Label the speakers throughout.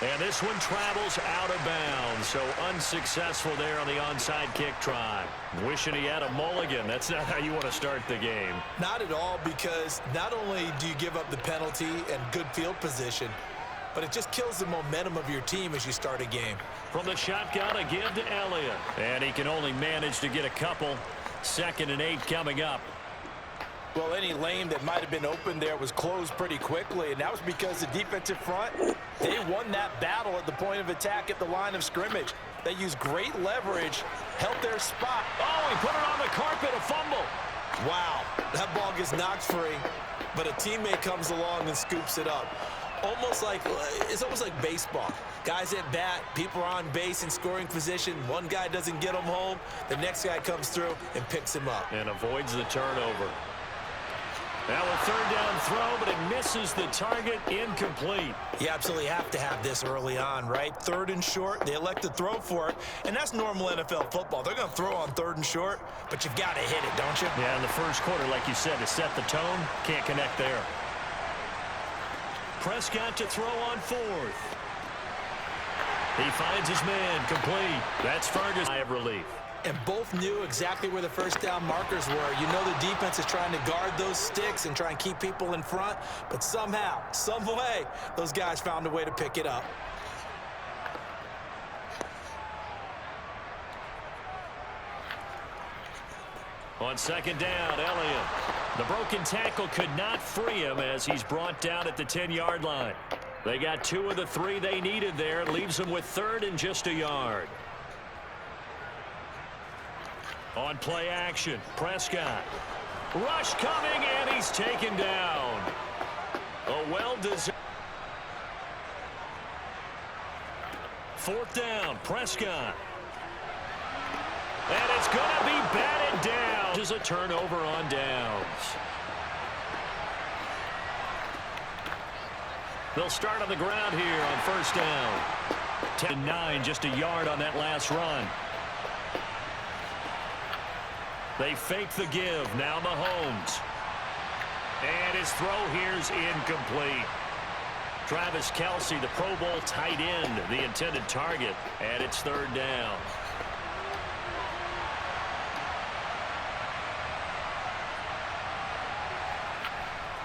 Speaker 1: And this one travels out of bounds, so unsuccessful there on the onside kick try. Wishing he had a mulligan. That's not how you want to start the game.
Speaker 2: Not at all, because not only do you give up the penalty and good field position, but it just kills the momentum of your team as you start a game.
Speaker 1: From the shotgun, a give to Elliott. And he can only manage to get a couple. 2nd and 8 coming up.
Speaker 3: Well, any lane that might have been open there was closed pretty quickly, and that was because the defensive front, they won that battle at the point of attack at the line of scrimmage. They used great leverage, held their spot.
Speaker 1: Oh, he put it on the carpet, a fumble.
Speaker 2: Wow, that ball gets knocked free, but a teammate comes along and scoops it up. It's almost like baseball. Guys at bat, people are on base in scoring position. One guy doesn't get him home. The next guy comes through and picks him up.
Speaker 1: And avoids the turnover. Now a 3rd down throw, but it misses the target, incomplete.
Speaker 2: You absolutely have to have this early on, right? 3rd and short, they elect to throw for it, and that's normal NFL football. They're going to throw on 3rd and short, but you've got to hit it, don't you?
Speaker 1: Yeah, in the first quarter, like you said, to set the tone, can't connect there. Prescott to throw on 4th. He finds his man, complete. That's Ferguson. I have relief.
Speaker 2: And both knew exactly where the first down markers were. You know the defense is trying to guard those sticks and try and keep people in front, but somehow, some way, those guys found a way to pick it up.
Speaker 1: On 2nd down, Elliott. The broken tackle could not free him as he's brought down at the 10-yard line. They got 2 of the 3 they needed there. Leaves them with 3rd and just a yard. On play action, Prescott. Rush coming, and he's taken down. A well-deserved. 4th down, Prescott. And it's going to be batted down. There's a turnover on downs. They'll start on the ground here on 1st down. 10-9, just a yard on that last run. They fake the give. Now Mahomes. And his throw here's incomplete. Travis Kelce, the Pro Bowl tight end, the intended target. And it's 3rd down.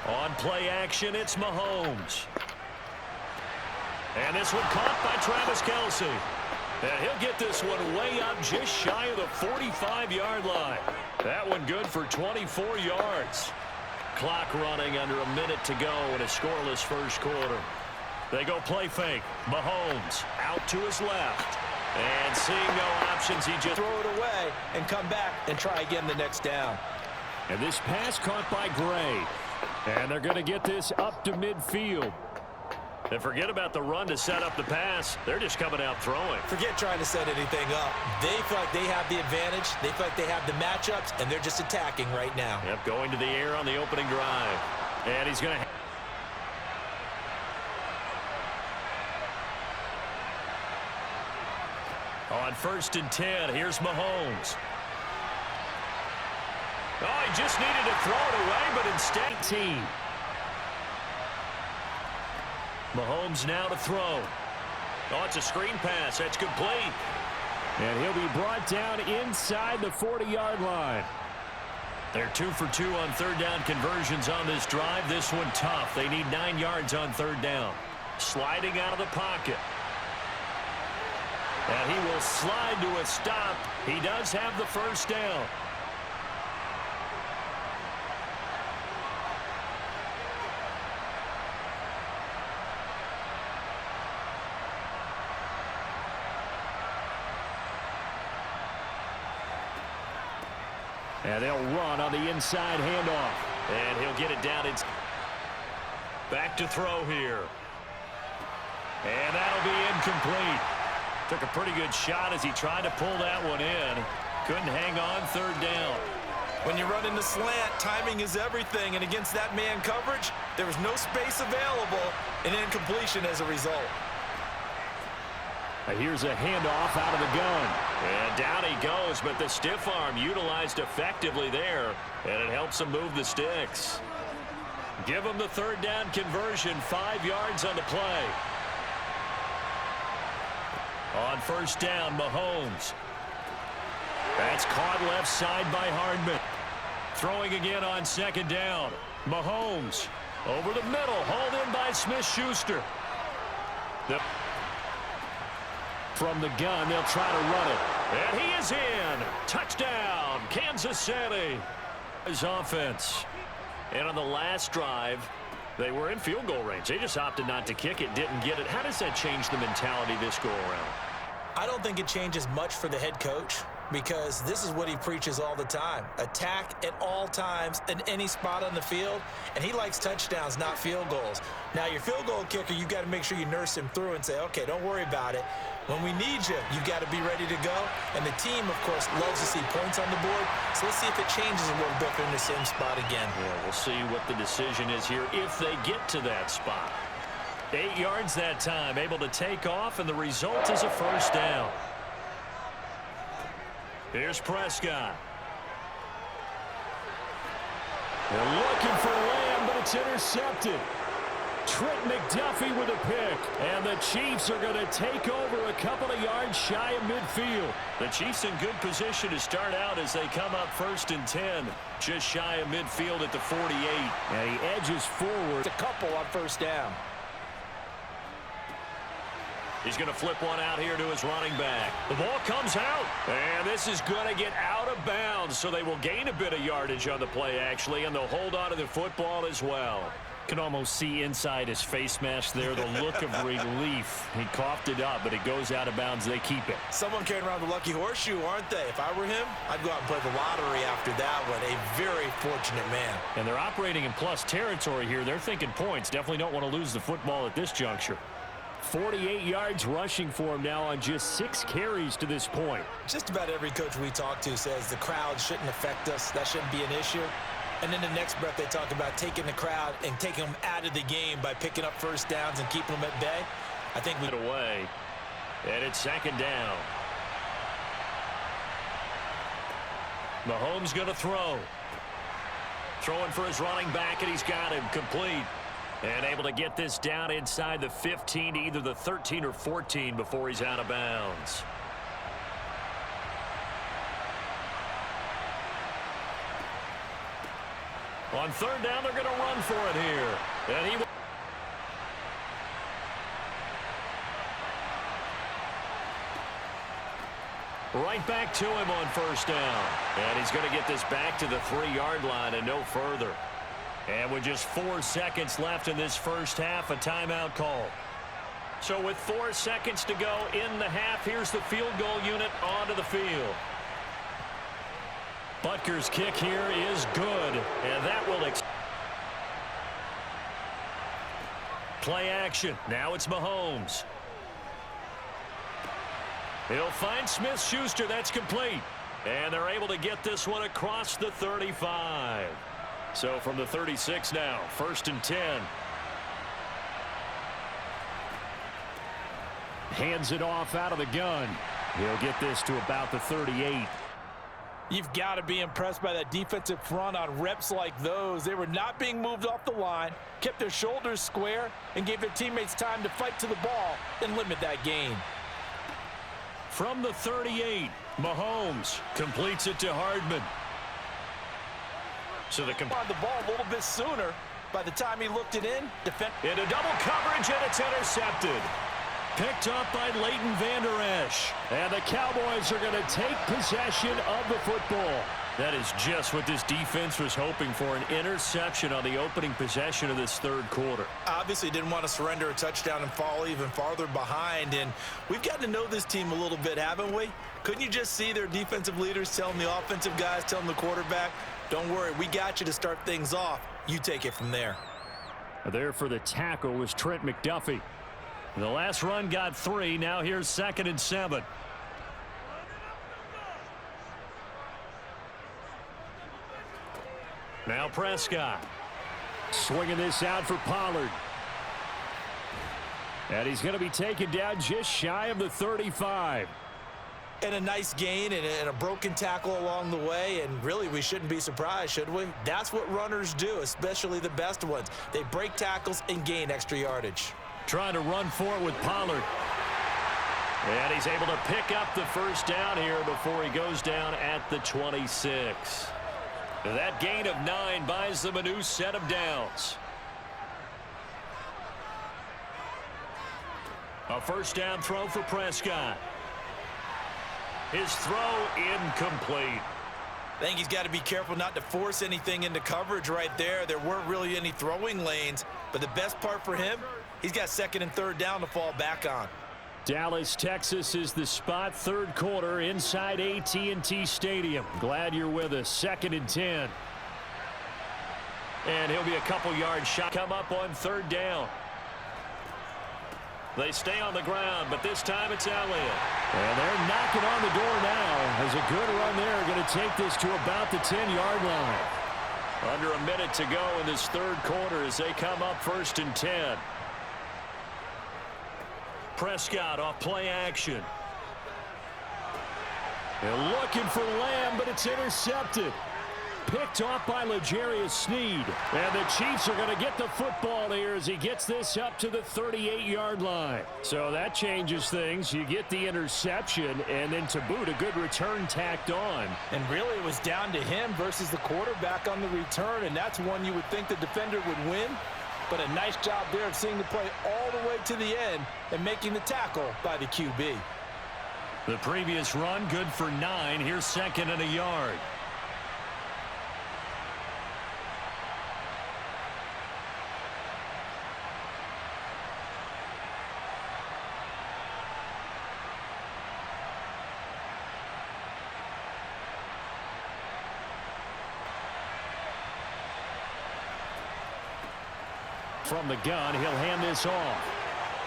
Speaker 1: On play action, it's Mahomes. And this one caught by Travis Kelce. And he'll get this one way up just shy of the 45-yard line. That one good for 24 yards. Clock running under a minute to go in a scoreless first quarter. They go play fake. Mahomes out to his left. And seeing no options, he just
Speaker 2: throw it away and come back and try again the next down.
Speaker 1: And this pass caught by Gray. And they're going to get this up to midfield. And forget about the run to set up the pass. They're just coming out throwing.
Speaker 2: Forget trying to set anything up. They feel like they have the advantage. They feel like they have the matchups, and they're just attacking right now.
Speaker 1: Yep, going to the air on the opening drive. And he's going to... On 1st and 10, here's Mahomes. Oh, he just needed to throw it away, but instead, team. Mahomes now to throw. Oh, it's a screen pass. That's complete. And he'll be brought down inside the 40-yard line. They're 2 for 2 on 3rd down conversions on this drive. This one tough. They need 9 yards on 3rd down. Sliding out of the pocket. And he will slide to a stop. He does have the first down. And they'll run on the inside handoff. And he'll get it down. It's back to throw here. And that'll be incomplete. Took a pretty good shot as he tried to pull that one in. Couldn't hang on 3rd down.
Speaker 2: When you run in the slant, timing is everything. And against that man coverage, there was no space available. And incompletion as a result.
Speaker 1: And here's a handoff out of the gun. And down he goes, but the stiff arm utilized effectively there. And it helps him move the sticks. Give him the 3rd down conversion, 5 yards on the play. On first down, Mahomes. That's caught left side by Hardman. Throwing again on second down. Mahomes over the middle, hauled in by Smith-Schuster. From the gun, they'll try to run it. And he is in. Touchdown, Kansas City. His offense. And on the last drive, they were in field goal range. They just opted not to kick it, didn't get it. How does that change the mentality this go-around?
Speaker 2: I don't think it changes much for the head coach, because this is what he preaches all the time. Attack at all times in any spot on the field, and he likes touchdowns, not field goals. Now, your field goal kicker, you got to make sure you nurse him through and say, okay, don't worry about it. When we need you, you got to be ready to go. And the team, of course, loves to see points on the board. So let's see if it changes a little bit if they're in the same spot again.
Speaker 1: Yeah, we'll see what the decision is here if they get to that spot. 8 yards that time, able to take off, and the result is a first down. Here's Prescott. They're looking for Lamb, but it's intercepted. Trent McDuffie with a pick. And the Chiefs are going to take over a couple of yards shy of midfield. The Chiefs in good position to start out as they come up 1st and 10. Just shy of midfield at the 48. And he edges forward.
Speaker 3: A couple on first down.
Speaker 1: He's going to flip one out here to his running back. The ball comes out, and this is going to get out of bounds, so they will gain a bit of yardage on the play, actually, and they'll hold on to the football as well. Can almost see inside his face mask there the look of relief. He coughed it up, but it goes out of bounds. They keep it.
Speaker 2: Someone carrying around the lucky horseshoe, aren't they? If I were him, I'd go out and play the lottery after that one. A very fortunate man.
Speaker 1: And they're operating in plus territory here. They're thinking points. Definitely don't want to lose the football at this juncture. 48 yards rushing for him now on just 6 carries to this point.
Speaker 2: Just about every coach we talk to says the crowd shouldn't affect us. That shouldn't be an issue. And then the next breath they talk about taking the crowd and taking them out of the game by picking up first downs and keeping them at bay. I think we
Speaker 1: away. And it's 2nd down. Mahomes going to throw. Throwing for his running back, and he's got him complete. And able to get this down inside the 15 to either the 13 or 14 before he's out of bounds. On 3rd down, they're going to run for it here. And he right back to him on 1st down. And he's going to get this back to the 3-yard line and no further. And with just 4 seconds left in this first half, a timeout call. So with 4 seconds to go in the half, here's the field goal unit onto the field. Butker's kick here is good, and that will play action. Now it's Mahomes. He'll find Smith-Schuster. That's complete. And they're able to get this one across the 35. So from the 36 now, 1st and 10. Hands it off out of the gun. He'll get this to about the 38.
Speaker 3: You've got to be impressed by that defensive front on reps like those. They were not being moved off the line, kept their shoulders square, and gave their teammates time to fight to the ball and limit that gain.
Speaker 1: From the 38, Mahomes completes it to Hardman. So they
Speaker 3: on the ball a little bit sooner. By the time he looked it in,
Speaker 1: into double coverage, and it's intercepted. Picked up by Leighton Vander Esch. And the Cowboys are going to take possession of the football. That is just what this defense was hoping for, an interception on the opening possession of this 3rd quarter.
Speaker 2: Obviously didn't want to surrender a touchdown and fall even farther behind. And we've gotten to know this team a little bit, haven't we? Couldn't you just see their defensive leaders telling the offensive guys, telling the quarterback, don't worry, we got you to start things off. You take it from there.
Speaker 1: There for the tackle was Trent McDuffie. The last run got 3. Now here's 2nd and 7. Now Prescott. Swinging this out for Pollard. And he's going to be taken down just shy of the 35.
Speaker 2: And a nice gain and a broken tackle along the way. And really, we shouldn't be surprised, should we? That's what runners do, especially the best ones. They break tackles and gain extra yardage.
Speaker 1: Trying to run for it with Pollard. And he's able to pick up the first down here before he goes down at the 26. That gain of 9 buys them a new set of downs. A first down throw for Prescott. His throw incomplete.
Speaker 2: I think he's got to be careful not to force anything into coverage right there. There weren't really any throwing lanes, but the best part for him, he's got second and third down to fall back on.
Speaker 1: Dallas, Texas is the spot, third quarter inside AT&T Stadium. Glad you're with us. 2nd and 10. And he'll be a couple yards shot. Come up on third down. They stay on the ground, but this time it's Elliott. And they're knocking on the door now as a good run there going to take this to about the 10-yard line. Under a minute to go in this third quarter as they come up 1st and 10. Prescott off play action. They're looking for Lamb, but it's intercepted. Picked off by L'Jarius Sneed. And the Chiefs are going to get the football here as he gets this up to the 38-yard line. So that changes things. You get the interception, and then to boot, a good return tacked on.
Speaker 3: And really, it was down to him versus the quarterback on the return, and that's one you would think the defender would win. But a nice job there of seeing the play all the way to the end and making the tackle by the QB.
Speaker 1: The previous run, good for 9. Here's 2nd and a yard. From the gun, he'll hand this off.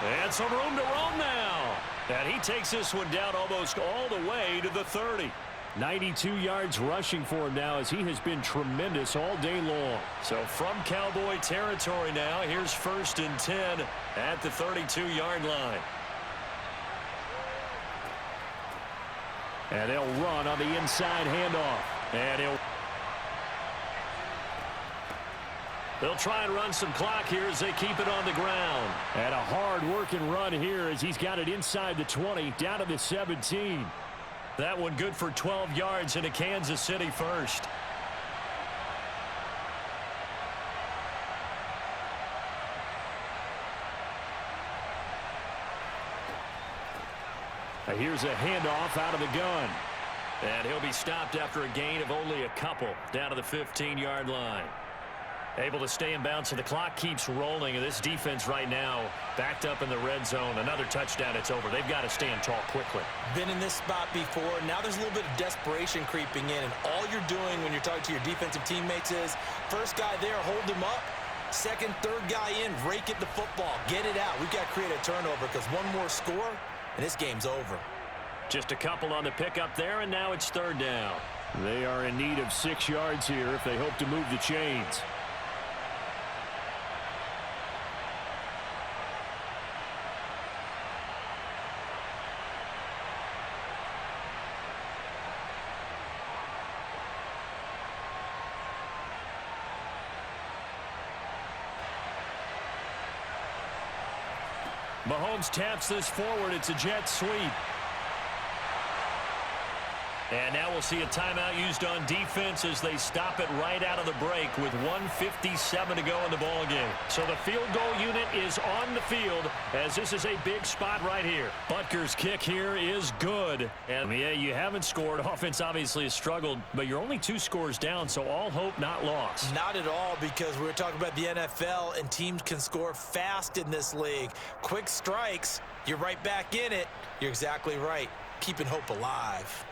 Speaker 1: And some room to roam now. And he takes this one down almost all the way to the 30. 92 yards rushing for him now as he has been tremendous all day long. So from Cowboy territory now, here's 1st and 10 at the 32-yard line. And they'll run on the inside handoff. And they'll try and run some clock here as they keep it on the ground. And a hard-working run here as he's got it inside the 20, down to the 17. That one good for 12 yards and a Kansas City first. Here's a handoff out of the gun. And he'll be stopped after a gain of only a couple, down to the 15-yard line. Able to stay in bounds, so the clock keeps rolling. And this defense right now backed up in the red zone. Another touchdown, it's over. They've got to stand tall quickly.
Speaker 2: Been in this spot before. Now there's a little bit of desperation creeping in. And all you're doing when you're talking to your defensive teammates is, first guy there, hold him up. Second, third guy in, rake it the football. Get it out. We've got to create a turnover because one more score, and this game's over.
Speaker 1: Just a couple on the pickup there, and now it's third down. They are in need of 6 yards here if they hope to move the chains. Mahomes taps this forward. It's a jet sweep. And now we'll see a timeout used on defense as they stop it right out of the break with 1:57 to go in the ballgame. So the field goal unit is on the field as this is a big spot right here. Butker's kick here is good. And yeah, you haven't scored. Offense obviously has struggled, but you're only 2 scores down, so all hope not lost.
Speaker 2: Not at all, because we're talking about the NFL, and teams can score fast in this league. Quick strikes, you're right back in it. You're exactly right. Keeping hope alive.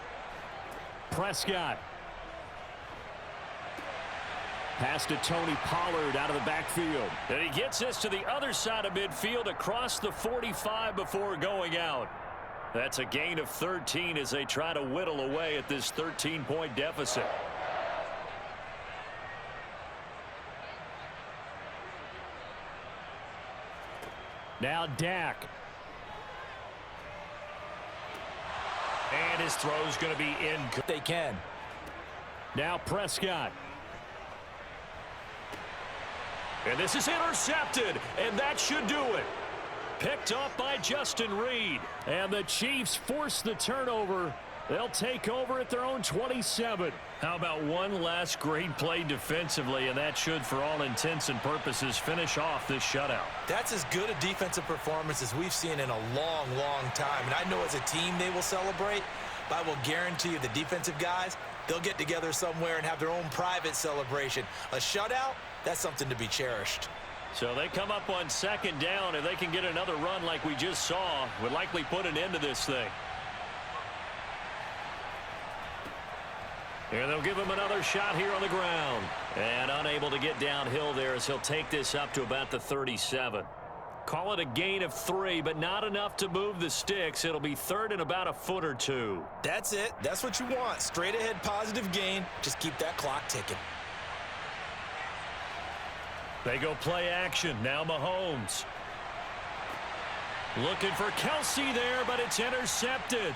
Speaker 1: Prescott. Pass to Tony Pollard out of the backfield. And he gets this to the other side of midfield across the 45 before going out. That's a gain of 13 as they try to whittle away at this 13-point deficit. Now Dak. And his throw's going to be in.
Speaker 3: They can.
Speaker 1: Now Prescott. And this is intercepted, and that should do it. Picked up by Justin Reed. And the Chiefs force the turnover. They'll take over at their own 27. How about one last great play defensively, and that should, for all intents and purposes, finish off this shutout.
Speaker 2: That's as good a defensive performance as we've seen in a long, long time. And I know as a team they will celebrate, but I will guarantee you the defensive guys, they'll get together somewhere and have their own private celebration. A shutout, that's something to be cherished.
Speaker 1: So they come up on second down. If they can get another run like we just saw, would likely put an end to this thing. And they'll give him another shot here on the ground. And unable to get downhill there as he'll take this up to about the 37. Call it a gain of 3, but not enough to move the sticks. It'll be third and about a foot or two.
Speaker 2: That's it. That's what you want. Straight ahead positive gain. Just keep that clock ticking.
Speaker 1: They go play action. Now Mahomes. Looking for Kelsey there, but it's intercepted.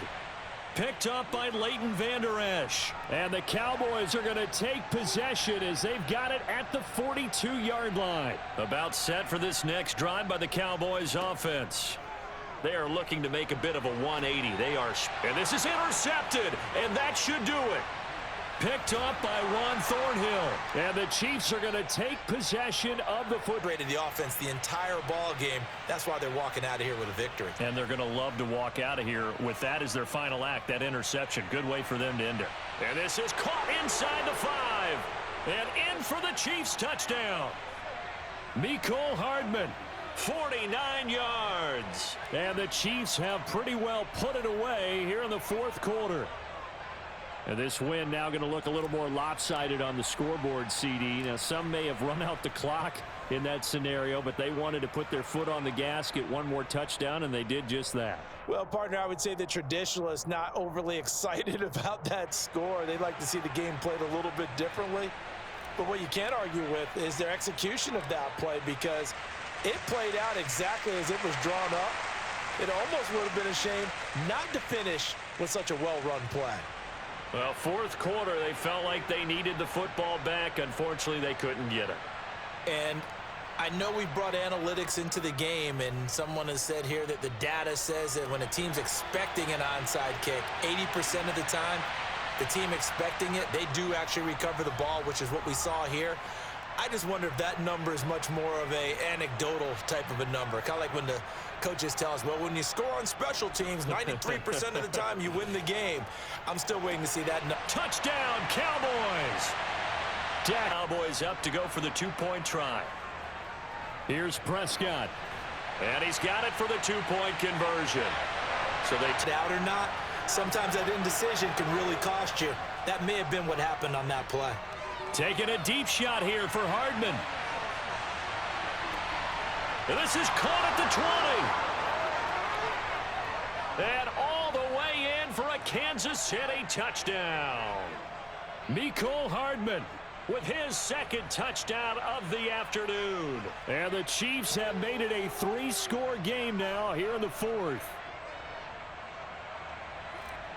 Speaker 1: Picked up by Leighton Vander Esch. And the Cowboys are going to take possession as they've got it at the 42-yard line. About set for this next drive by the Cowboys offense. They are looking to make a bit of a 180. They are, and this is intercepted, and that should do it. Picked up by Juan Thornhill. And the Chiefs are going to take possession of the football.
Speaker 2: Rated the offense the entire ball game. That's why they're walking out of here with a victory.
Speaker 1: And they're going to love to walk out of here with that as their final act, that interception. Good way for them to end it. And this is caught inside the 5. And in for the Chiefs touchdown. Mecole Hardman, 49 yards. And the Chiefs have pretty well put it away here in the fourth quarter. And this win now going to look a little more lopsided on the scoreboard, CD. Now, some may have run out the clock in that scenario, but they wanted to put their foot on the gas, get one more touchdown, and they did just that.
Speaker 3: Well, partner, I would say the traditionalists not overly excited about that score. They'd like to see the game played a little bit differently. But what you can't argue with is their execution of that play, because it played out exactly as it was drawn up. It almost would have been a shame not to finish with such a well-run play.
Speaker 1: Well, fourth quarter, they felt like they needed the football back. Unfortunately, they couldn't get it.
Speaker 2: And I know we've brought analytics into the game, and someone has said here that the data says that when a team's expecting an onside kick, 80% of the time, the team expecting it, they do actually recover the ball, which is what we saw here. I just wonder if that number is much more of a anecdotal type of a number. Kind of like when the coaches tell us, well, when you score on special teams, 93% of the time you win the game. I'm still waiting to see that.
Speaker 1: Touchdown, Cowboys! Cowboys up to go for the two-point try. Here's Prescott. And he's got it for the two-point conversion. So they
Speaker 2: out or not, sometimes that indecision can really cost you. That may have been what happened on that play.
Speaker 1: Taking a deep shot here for Hardman. And this is caught at the 20. And all the way in for a Kansas City touchdown. Mecole Hardman with his second touchdown of the afternoon. And the Chiefs have made it a 3-score game now here in the fourth.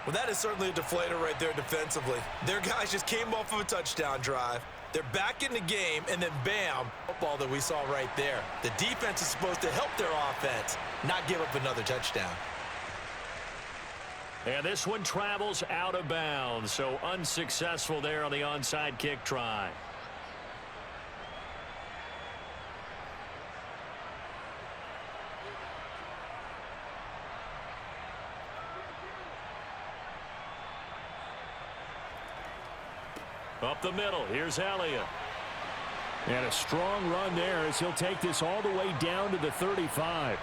Speaker 2: Well, that is certainly a deflator right there defensively. Their guys just came off of a touchdown drive. They're back in the game, and then bam, football that we saw right there. The defense is supposed to help their offense, not give up another touchdown.
Speaker 1: And this one travels out of bounds, so unsuccessful there on the onside kick try. Up the middle, here's Elliott. And a strong run there as he'll take this all the way down to the 35.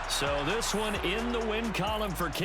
Speaker 1: So this one in the win column for King.